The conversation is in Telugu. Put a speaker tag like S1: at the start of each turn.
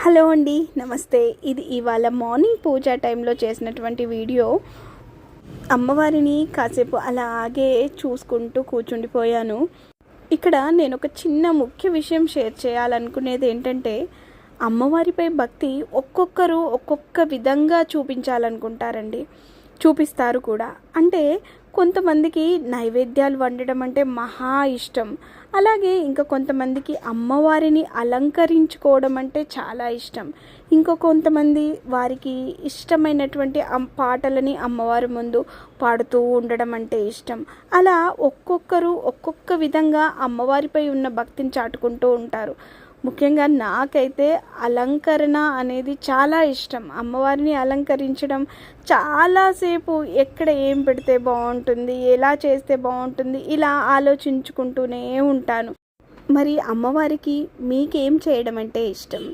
S1: హలో అండి, నమస్తే. ఇది ఇవాళ మార్నింగ్ పూజ టైంలో చేసినటువంటి వీడియో. అమ్మవారిని కాసేపు అలాగే చూసుకుంటూ కూర్చుండిపోయాను. ఇక్కడ నేను ఒక చిన్న ముఖ్య విషయం షేర్ చేయాలనుకునేది ఏంటంటే, అమ్మవారిపై భక్తి ఒక్కొక్కరు ఒక్కొక్క విధంగా చూపించాలనుకుంటారండి, చూపిస్తారు కూడా. అంటే కొంతమందికి నైవేద్యాలు వండడం అంటే మహా ఇష్టం. అలాగే ఇంకా కొంతమందికి అమ్మవారిని అలంకరించుకోవడం అంటే చాలా ఇష్టం. కొంతమంది వారికి ఇష్టమైనటువంటి పాటలని అమ్మవారి ముందు పాడుతూ ఉండడం అంటే ఇష్టం. అలా ఒక్కొక్కరు ఒక్కొక్క విధంగా అమ్మవారిపై ఉన్న భక్తిని చాటుకుంటూ ఉంటారు. ముఖ్యంగా నాకైతే అలంకరణ అనేది చాలా ఇష్టం. అమ్మవారిని అలంకరించడం చాలాసేపు ఎక్కడ ఏం పెడితే బాగుంటుంది, ఎలా చేస్తే బాగుంటుంది, ఇలా ఆలోచించుకుంటూనే ఉంటాను. మరి అమ్మవారికి మీకేం చేయడం అంటే ఇష్టం?